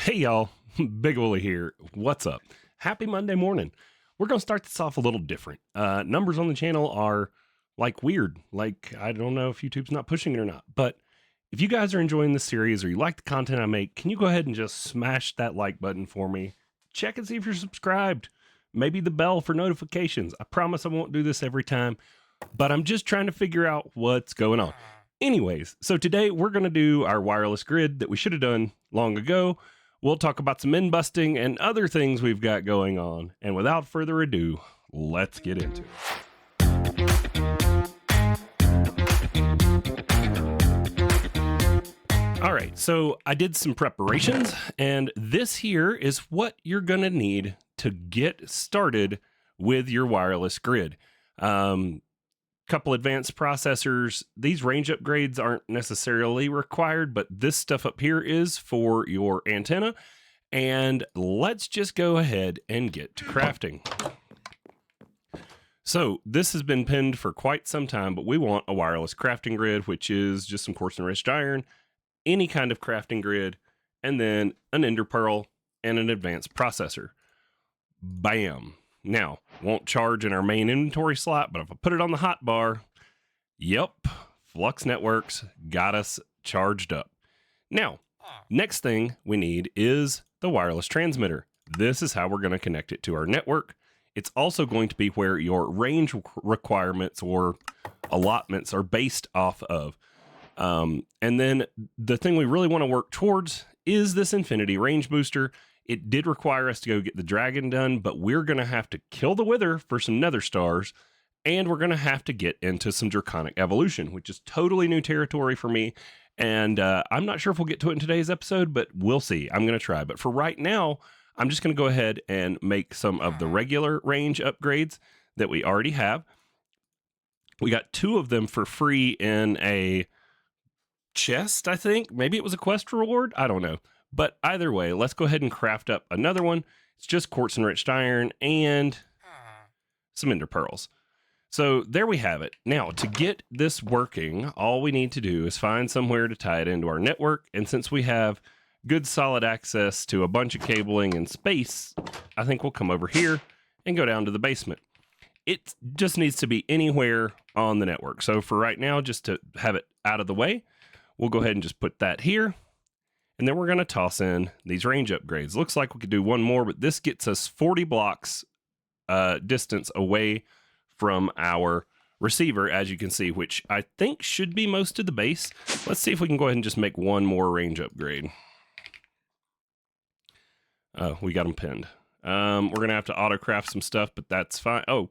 Hey y'all, Big Wooly here. What's up? Happy Monday morning. We're going to start this off a little different. Numbers on the channel are like weird. Like, I don't know if YouTube's not pushing it or not, but if you guys are enjoying this series or you like the content I make, can you go ahead and just smash that like button for me? Check and see if you're subscribed. Maybe the bell for notifications. I promise I won't do this every time, but I'm just trying to figure out what's going on. Anyways, so today we're going to do our wireless grid that we should have done long ago. We'll talk about some min busting and other things we've got going on. And without further ado, let's get into it. All right, so I did some preparations, and this here is what you're going to need to get started with your wireless grid. Couple advanced processors. These range upgrades aren't necessarily required, but this stuff up here is for your antenna. And let's just go ahead and get to crafting. So this has been pinned for quite some time, but we want a wireless crafting grid, which is just some coarse enriched iron, any kind of crafting grid, and then an ender pearl and an advanced processor. Bam. Now, won't charge in our main inventory slot, but if I put it on the hotbar, yep, Flux Networks got us charged up. Now, next thing we need is the wireless transmitter. This is how we're going to connect it to our network. It's also going to be where your range requirements or allotments are based off of. And then the thing we really want to work towards is this infinity range booster. It did require us to go get the dragon done, but we're going to have to kill the wither for some nether stars, and we're going to have to get into some draconic evolution, which is totally new territory for me. And I'm not sure if we'll get to it in today's episode, but we'll see. I'm going to try. But for right now, I'm just going to go ahead and make some of the regular range upgrades that we already have. We got 2 of them for free in a chest, I think. Maybe it was a quest reward. I don't know. But either way, let's go ahead and craft up another one. It's just quartz enriched iron and some ender pearls. So there we have it. Now, to get this working, all we need to do is find somewhere to tie it into our network. And since we have good solid access to a bunch of cabling and space, I think we'll come over here and go down to the basement. It just needs to be anywhere on the network. So for right now, just to have it out of the way, we'll go ahead and just put that here. And then we're going to toss in these range upgrades. Looks like we could do one more, but this gets us 40 blocks distance away from our receiver, as you can see, which I think should be most of the base. Let's see if we can go ahead and just make one more range upgrade. We got them pinned. We're going to have to auto-craft some stuff, but that's fine. Oh,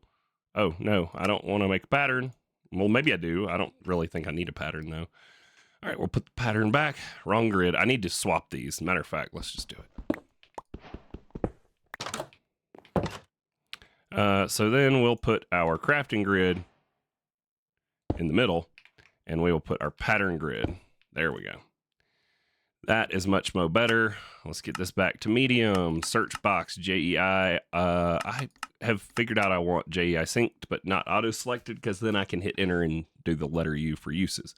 no, I don't want to make a pattern. Well, maybe I do. I don't really think I need a pattern, though. All right, we'll put the pattern back. Wrong grid. I need to swap these. Matter of fact, let's just do it. So then we'll put our crafting grid in the middle, and we will put our pattern grid. There we go. That is much more better. Let's get this back to medium. Search box, JEI. I have figured out I want JEI synced, but not auto-selected, because then I can hit enter and do the letter U for uses.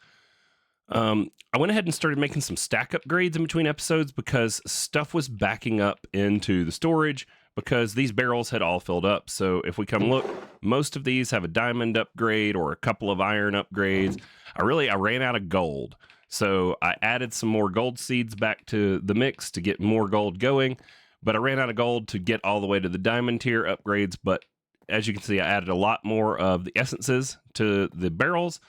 I went ahead and started making some stack upgrades in between episodes because stuff was backing up into the storage because these barrels had all filled up. So if we come look, most of these have a diamond upgrade or a couple of iron upgrades. I ran out of gold. So I added some more gold seeds back to the mix to get more gold going, but I ran out of gold to get all the way to the diamond tier upgrades. But as you can see, I added a lot more of the essences to the barrels,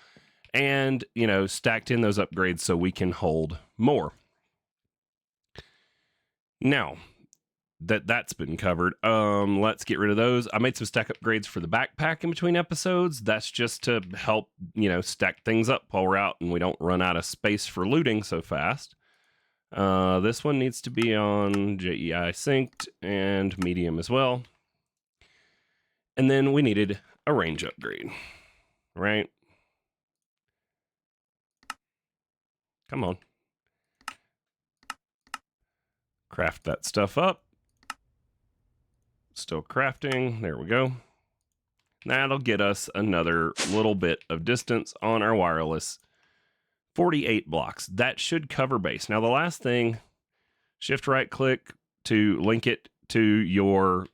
and, you know, stacked in those upgrades so we can hold more. Now that that's been covered, let's get rid of those. I made some stack upgrades for the backpack in between episodes. That's just to help, you know, stack things up while we're out and we don't run out of space for looting so fast. This one needs to be on JEI synced and medium as well. And then we needed a range upgrade, right? Come on. Craft that stuff up. Still crafting. There we go. That'll get us another little bit of distance on our wireless. 48 blocks. That should cover base. Now, the last thing shift right click to link it to your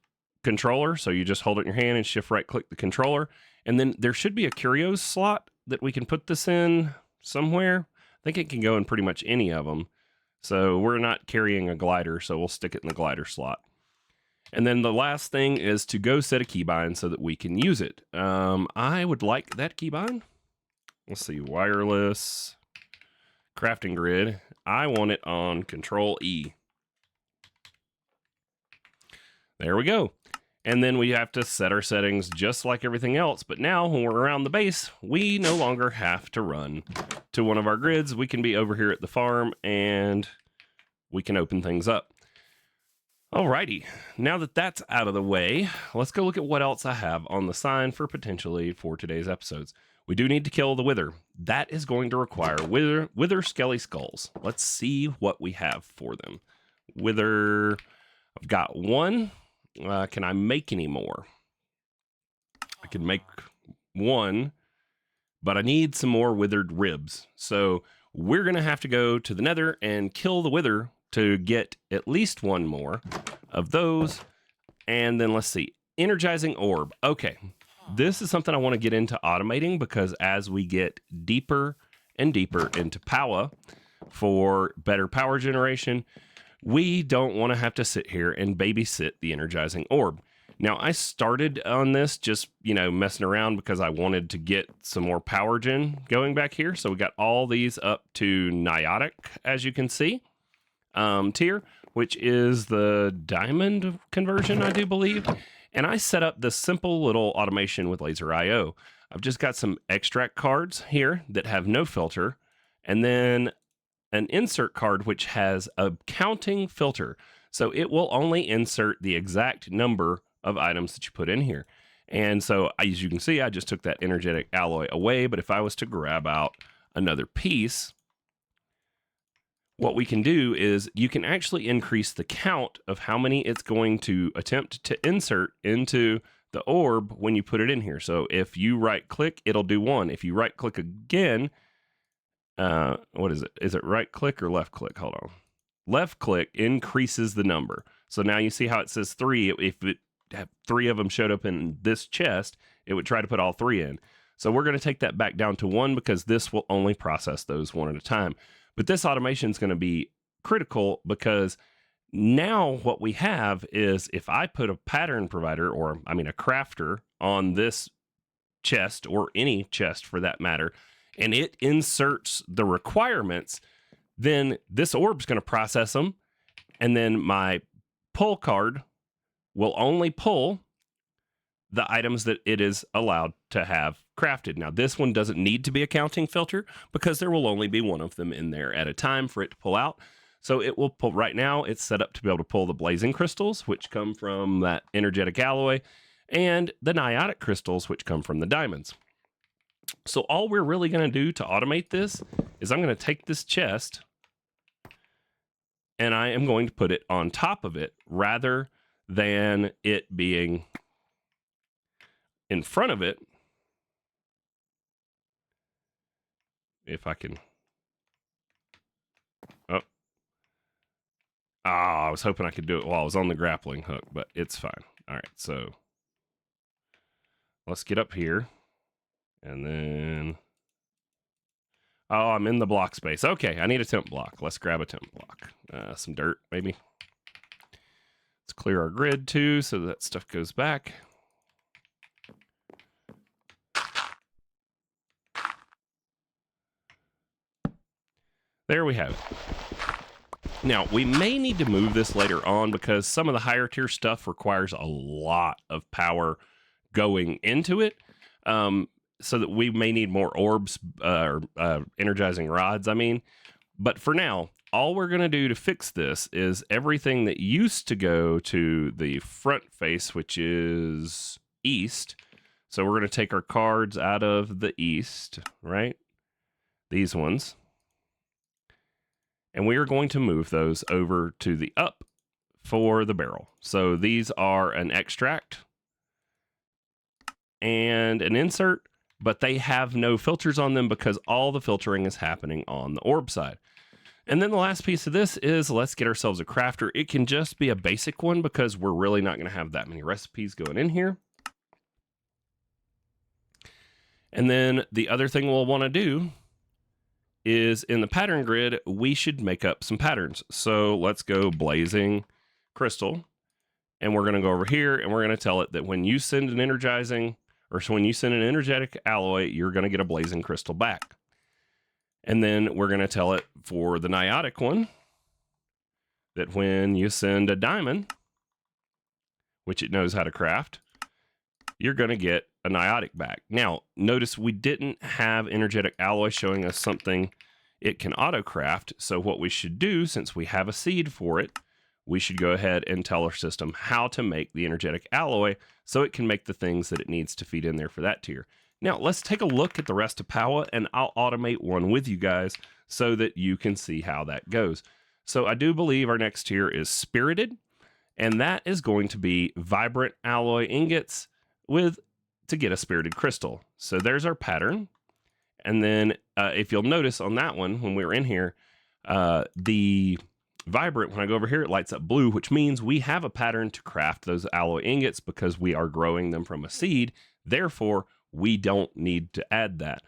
controller. So you just hold it in your hand and shift right click the controller. And then there should be a curios slot that we can put this in somewhere. I think it can go in pretty much any of them. So we're not carrying a glider, so we'll stick it in the glider slot. And then the last thing is to go set a keybind so that we can use it. I would like that keybind. Let's see, wireless crafting grid. I want it on Control E. There we go. And then we have to set our settings just like everything else. But now when we're around the base, we no longer have to run to one of our grids. We can be over here at the farm and we can open things up. Alrighty, now that that's out of the way, let's go look at what else I have on the sign for potentially for today's episodes. We do need to kill the wither. That is going to require wither skelly skulls. Let's see what we have for them. Wither, I've got one. Can I make any more? I can make one, but I need some more withered ribs. So we're going to have to go to the nether and kill the wither to get at least one more of those. And then let's see, Energizing Orb. Okay, this is something I want to get into automating because as we get deeper and deeper into power for better power generation, we don't want to have to sit here and babysit the Energizing Orb. Now, I started on this just, messing around because I wanted to get some more power gen going back here. So we got all these up to Niotic, as you can see. Tier, which is the diamond conversion, I do believe. And I set up this simple little automation with Laser IO. I've just got some extract cards here that have no filter, and then an insert card which has a counting filter. So it will only insert the exact number of items that you put in here. And so as you can see, I just took that energetic alloy away, but if I was to grab out another piece, what we can do is you can actually increase the count of how many it's going to attempt to insert into the orb when you put it in here. So if you right click, it'll do one. If you right click again, what is it? Is it right click or left click? Hold on. Left click increases the number. So now you see how it says 3. If it had 3 of them showed up in this chest, it would try to put all 3 in. So we're going to take that back down to 1 because this will only process those one at a time. But this automation is going to be critical because now what we have is if I put a pattern provider, or a crafter on this chest or any chest for that matter, and it inserts the requirements, then this orb's going to process them. And then my pull card will only pull the items that it is allowed to have crafted. Now, this one doesn't need to be a counting filter because there will only be one of them in there at a time for it to pull out. So it will pull, right now it's set up to be able to pull the blazing crystals, which come from that energetic alloy, and the niotic crystals, which come from the diamonds. So all we're really going to do to automate this is I'm going to take this chest and I am going to put it on top of it rather than it being in front of it. If I can. Oh. I was hoping I could do it while I was on the grappling hook, but it's fine. All right, so let's get up here. And then, I'm in the block space. Okay, I need a temp block. Let's grab a temp block. Some dirt, maybe. Let's clear our grid too, so that stuff goes back. There we have it. Now, we may need to move this later on because some of the higher tier stuff requires a lot of power going into it. So that we may need more orbs, energizing rods, But for now, all we're going to do to fix this is everything that used to go to the front face, which is east. So we're going to take our cards out of the east, right? These ones. And we are going to move those over to the up for the barrel. So these are an extract and an insert, but they have no filters on them because all the filtering is happening on the orb side. And then the last piece of this is let's get ourselves a crafter. It can just be a basic one because we're really not going to have that many recipes going in here. And then the other thing we'll want to do is in the pattern grid, we should make up some patterns. So let's go blazing crystal. And we're going to go over here and we're going to tell it that when you send an energizing, or so when you send an energetic alloy, you're going to get a blazing crystal back. And then we're going to tell it for the niotic one that when you send a diamond, which it knows how to craft, you're going to get a niotic back. Now, notice we didn't have energetic alloy showing us something it can auto craft. So what we should do, since we have a seed for it, we should go ahead and tell our system how to make the energetic alloy so it can make the things that it needs to feed in there for that tier. Now, let's take a look at the rest of Powa, and I'll automate one with you guys so that you can see how that goes. So I do believe our next tier is Spirited, and that is going to be Vibrant Alloy Ingots to get a Spirited Crystal. So there's our pattern. And then if you'll notice on that one, when we were in here, the Vibrant, when I go over here, it lights up blue, which means we have a pattern to craft those alloy ingots because we are growing them from a seed. Therefore, we don't need to add that.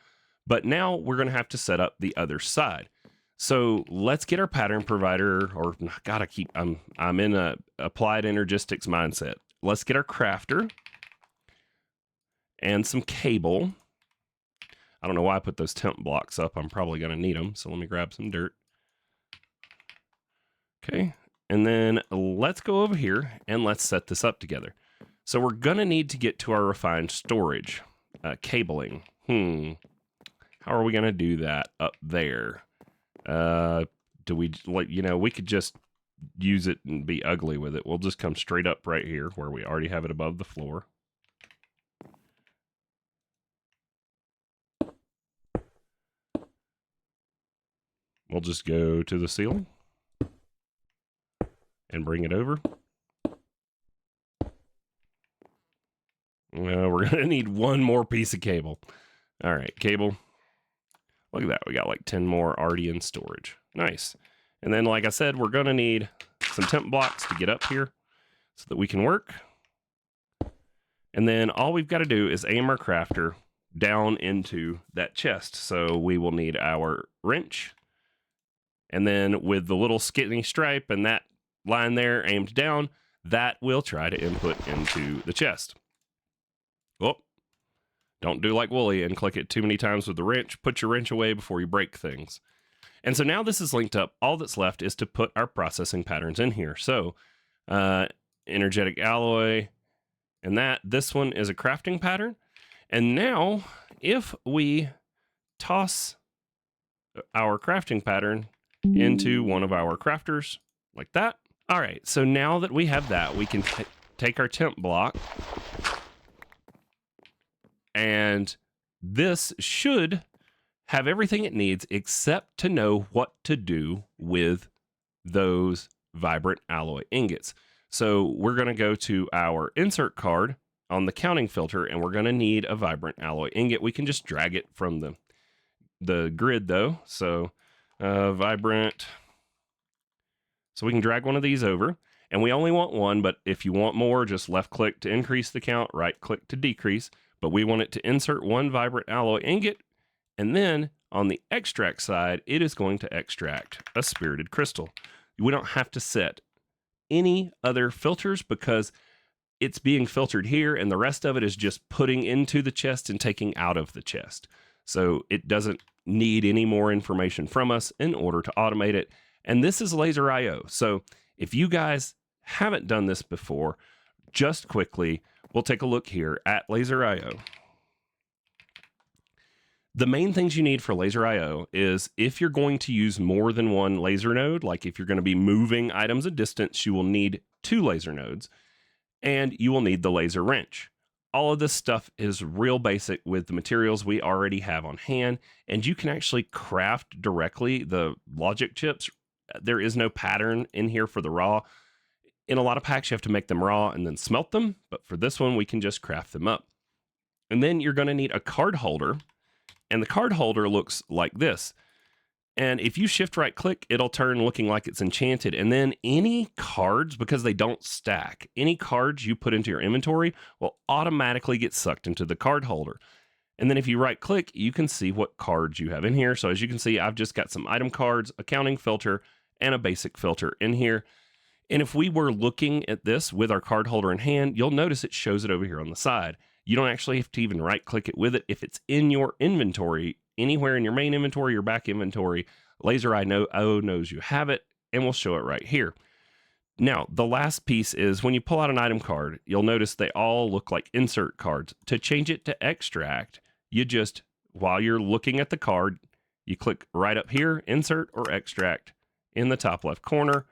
But now we're going to have to set up the other side. So let's get our pattern provider, or gotta keep, I'm in a applied energistics mindset. Let's get our crafter and some cable. I don't know why I put those temp blocks up. I'm probably going to need them. So let me grab some dirt. Okay. And then let's go over here and let's set this up together. So we're going to need to get to our refined storage. Cabling. How are we going to do that up there? Do we, like, we could just use it and be ugly with it. We'll just come straight up right here where we already have it above the floor. We'll just go to the ceiling and bring it over. We're going to need one more piece of cable. All right, cable. Look at that. We got like 10 more already in storage. Nice. And then, like I said, we're going to need some temp blocks to get up here so that we can work. And then all we've got to do is aim our crafter down into that chest. So we will need our wrench. And then with the little skinny stripe and that line there aimed down, that will try to input into the chest. Oh, don't do like Wooly and click it too many times with the wrench. Put your wrench away before you break things. And so now this is linked up. All that's left is to put our processing patterns in here. So energetic alloy and this one is a crafting pattern. And now if we toss our crafting pattern into one of our crafters like that. All right, so now that we have that, we can take our temp block, and this should have everything it needs except to know what to do with those vibrant alloy ingots. So we're going to go to our insert card on the counting filter, and we're going to need a vibrant alloy ingot. We can just drag it from the grid though. So vibrant. So we can drag one of these over, and we only want one, but if you want more, just left click to increase the count, right click to decrease. But we want it to insert one vibrant alloy ingot, and then on the extract side, it is going to extract a spirited crystal. We don't have to set any other filters because it's being filtered here, and the rest of it is just putting into the chest and taking out of the chest. So it doesn't need any more information from us in order to automate it. And this is laser IO. So if you guys haven't done this before, just quickly, we'll take a look here at laser IO. The main things you need for laser IO is if you're going to use more than one laser node, like if you're going to be moving items a distance, you will need 2 laser nodes, and you will need the laser wrench. All of this stuff is real basic with the materials we already have on hand, and you can actually craft directly the logic chips. There is no pattern in here for the raw. In a lot of packs, you have to make them raw and then smelt them, but for this one, we can just craft them up. And then you're going to need a card holder, and the card holder looks like this. And if you shift right click, it'll turn looking like it's enchanted. And then any cards, because they don't stack, any cards you put into your inventory will automatically get sucked into the card holder. And then if you right click, you can see what cards you have in here. So as you can see, I've just got some item cards, a counting filter, and a basic filter in here. And if we were looking at this with our card holder in hand, you'll notice it shows it over here on the side. You don't actually have to even right click it with it. If it's in your inventory, anywhere in your main inventory or back inventory, Laser Eye knows you have it and will show it right here. Now, the last piece is when you pull out an item card, you'll notice they all look like insert cards. To change it to extract, you just, while you're looking at the card, you click right up here, insert or extract in the top left corner.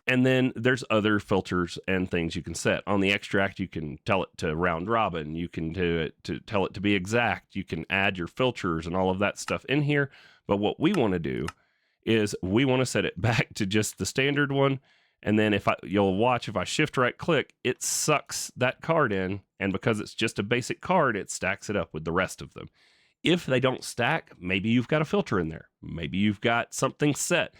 And then there's other filters and things you can set. On the extract, you can tell it to round robin. You can do it to tell it to be exact. You can add your filters and all of that stuff in here. But what we want to do is we want to set it back to just the standard one. And then you'll watch if I shift right click, it sucks that card in. And because it's just a basic card, it stacks it up with the rest of them. If they don't stack, maybe you've got a filter in there. Maybe you've got something set.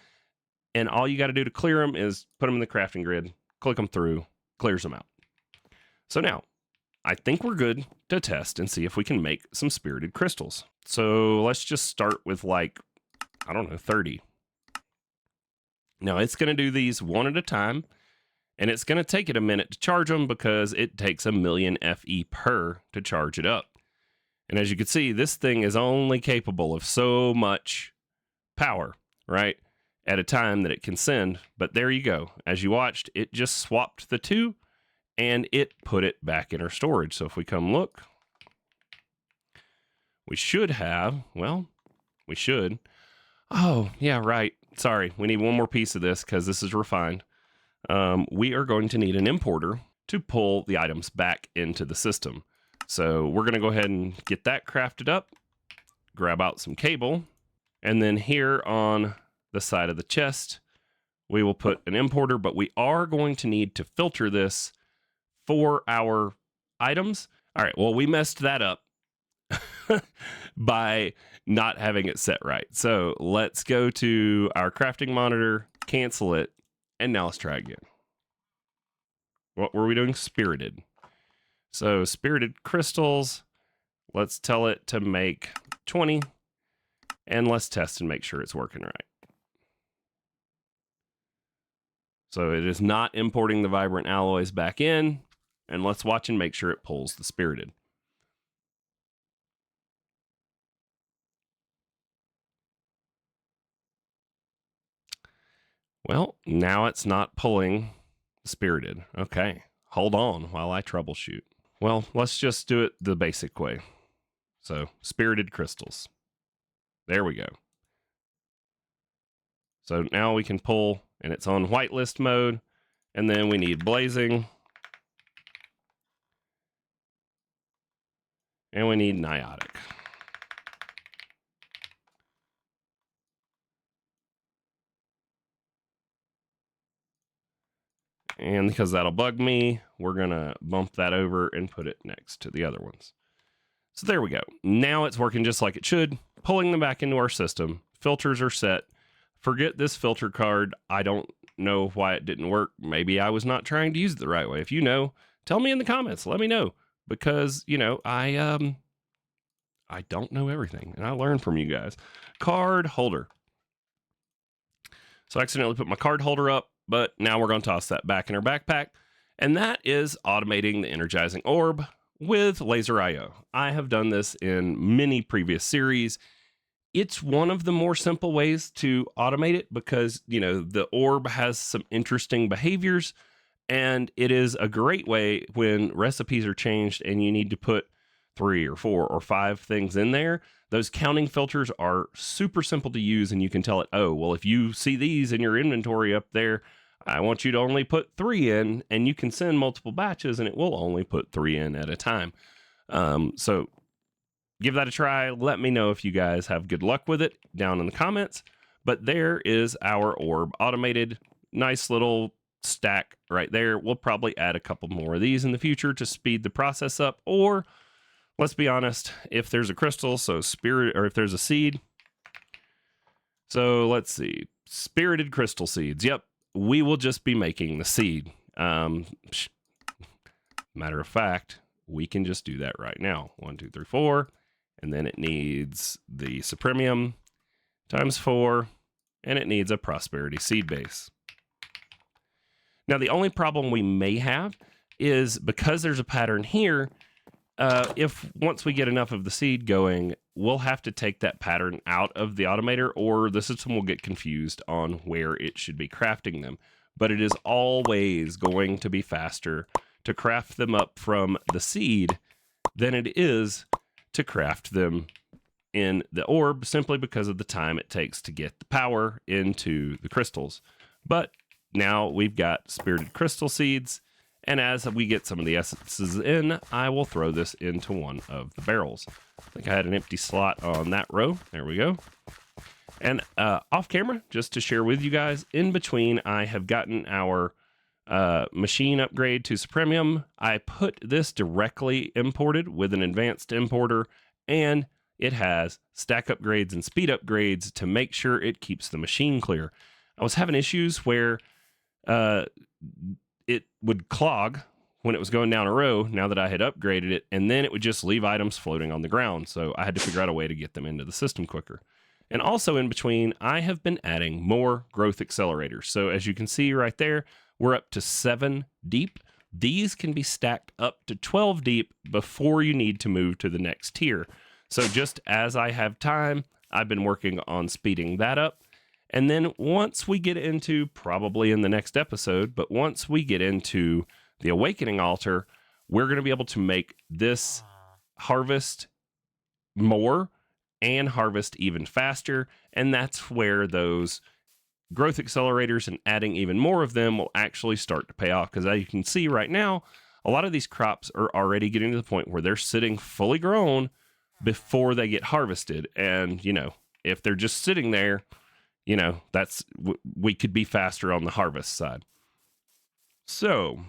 And all you got to do to clear them is put them in the crafting grid, click them through, clears them out. So now, I think we're good to test and see if we can make some spirited crystals. So let's just start with like, I don't know, 30. Now it's going to do these one at a time, and it's going to take it a minute to charge them because it takes 1,000,000 FE per to charge it up. And as you can see, this thing is only capable of so much power, right? At a time that it can send. But there you go. As you watched, it just swapped the two and it put it back in our storage. So if we come look, we should have, well, we should. Oh, yeah, right. Sorry, we need one more piece of this because this is refined. We are going to need an importer to pull the items back into the system. So we're going to go ahead and get that crafted up, grab out some cable, and then here on the side of the chest, we will put an importer, but we are going to need to filter this for our items. All right, well, we messed that up by not having it set right. So let's go to our crafting monitor, cancel it, and now let's try again. What were we doing? Spirited. So spirited crystals, let's tell it to make 20, and let's test and make sure it's working right. So it is not importing the vibrant alloys back in, and let's watch and make sure it pulls the spirited. Well, now it's not pulling spirited. Okay, hold on while I troubleshoot. Well, let's just do it the basic way. So spirited crystals. There we go. So now we can pull, and it's on whitelist mode, and then we need blazing, and we need niotic. And because that'll bug me, we're gonna bump that over and put it next to the other ones. So there we go. Now it's working just like it should, pulling them back into our system. Filters are set. Forget this filter card. I don't know why it didn't work. Maybe I was not trying to use it the right way. If you know, tell me in the comments. Let me know. Because, you know, I don't know everything. And I learn from you guys. Card holder. So I accidentally put my card holder up, but now we're going to toss that back in our backpack. And that is automating the Energizing Orb with Laser IO. I have done this in many previous series. It's one of the more simple ways to automate it because, you know, the orb has some interesting behaviors, and it is a great way when recipes are changed and you need to put 3 or 4 or 5 things in there. Those counting filters are super simple to use, and you can tell it, oh, well, if you see these in your inventory up there, I want you to only put 3 in, and you can send multiple batches and it will only put 3 in at a time. So give that a try. Let me know if you guys have good luck with it down in the comments. But there is our orb automated. Nice little stack right there. We'll probably add a couple more of these in the future to speed the process up. Or let's be honest, if there's a crystal, so spirit, or if there's a seed, So let's see. Spirited crystal seeds. Yep, we will just be making the seed. Matter of fact, we can just do that right now. 1, 2, 3, 4. And then it needs the supremium times 4. And it needs a prosperity seed base. Now, the only problem we may have is because there's a pattern here, if once we get enough of the seed going, we'll have to take that pattern out of the automator, or the system will get confused on where it should be crafting them. But it is always going to be faster to craft them up from the seed than it is to craft them in the orb, simply because of the time it takes to get the power into the crystals. But now we've got spirited crystal seeds, and as we get some of the essences in, I will throw this into one of the barrels. I think I had an empty slot on that row. There we go. And off camera, just to share with you guys, in between, I have gotten our machine upgrade to Supremium. I put this directly imported with an advanced importer, and it has stack upgrades and speed upgrades to make sure it keeps the machine clear. I was having issues where it would clog when it was going down a row now that I had upgraded it, and then it would just leave items floating on the ground. So I had to figure out a way to get them into the system quicker. And also in between, I have been adding more growth accelerators. So as you can see right there, we're up to 7 deep. These can be stacked up to 12 deep before you need to move to the next tier. So just as I have time, I've been working on speeding that up. And then once we get into, probably in the next episode, but once we get into the Awakening Altar, we're going to be able to make this harvest more and harvest even faster. And that's where those growth accelerators and adding even more of them will actually start to pay off. Because as you can see right now, a lot of these crops are already getting to the point where they're sitting fully grown before they get harvested. And, you know, if they're just sitting there, you know, we could be faster on the harvest side. So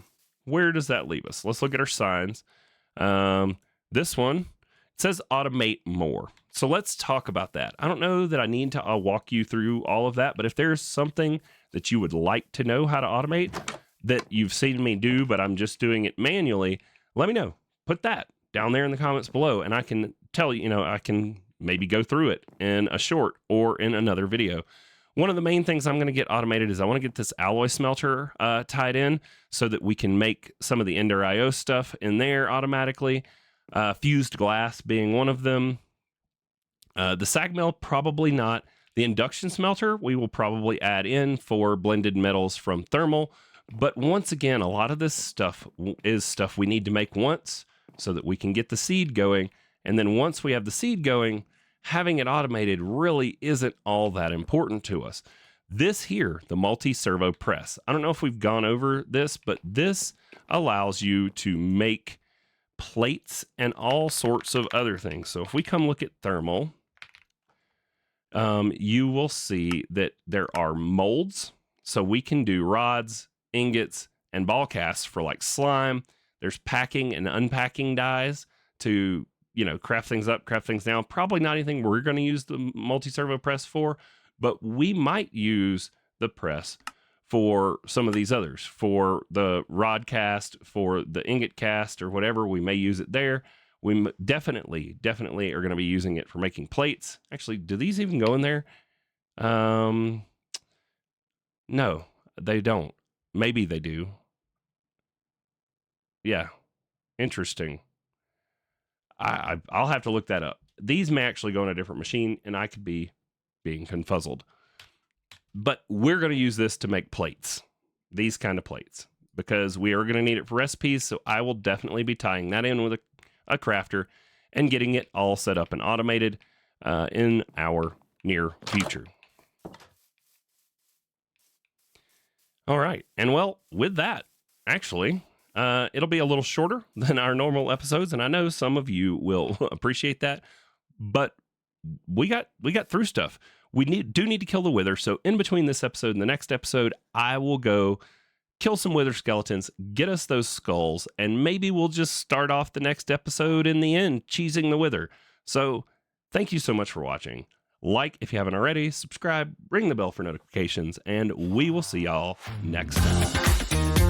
where does that leave us? Let's look at our signs. This one, it says automate more. So let's talk about that. I don't know that I need to walk you through all of that, but if there's something that you would like to know how to automate that you've seen me do, but I'm just doing it manually, let me know. Put that down there in the comments below, and I can tell you, I can maybe go through it in a short or in another video. One of the main things I'm going to get automated is I want to get this alloy smelter tied in so that we can make some of the Ender IO stuff in there automatically. Fused glass being one of them. The sag mill, probably not. The induction smelter, we will probably add in for blended metals from thermal. But once again, a lot of this stuff is stuff we need to make once so that we can get the seed going. And then once we have the seed going, having it automated really isn't all that important to us. This here, the multi-servo press, I don't know if we've gone over this, but this allows you to make plates and all sorts of other things. So if we come look at thermal, you will see that there are molds. So we can do rods, ingots, and ball casts for like slime. There's packing and unpacking dies to craft things up, craft things down. Probably not anything we're going to use the multi-servo press for, but we might use the press for some of these others, for the rod cast, for the ingot cast, or whatever. We may use it there. We definitely are going to be using it for making plates. Actually, do these even go in there? No, they don't. Maybe they do. Yeah, interesting. I'll have to look that up. These may actually go on a different machine, and I could be being confuzzled. But we're going to use this to make plates, these kind of plates, because we are going to need it for recipes. So I will definitely be tying that in with a crafter and getting it all set up and automated in our near future. All right. And well, with that, actually, it'll be a little shorter than our normal episodes, and I know some of you will appreciate that, but we got through stuff. We do need to kill the wither, so in between this episode and the next episode, I will go kill some wither skeletons, get us those skulls, and maybe we'll just start off the next episode in the end, cheesing the wither. So thank you so much for watching. Like if you haven't already, subscribe, ring the bell for notifications, and we will see y'all next time.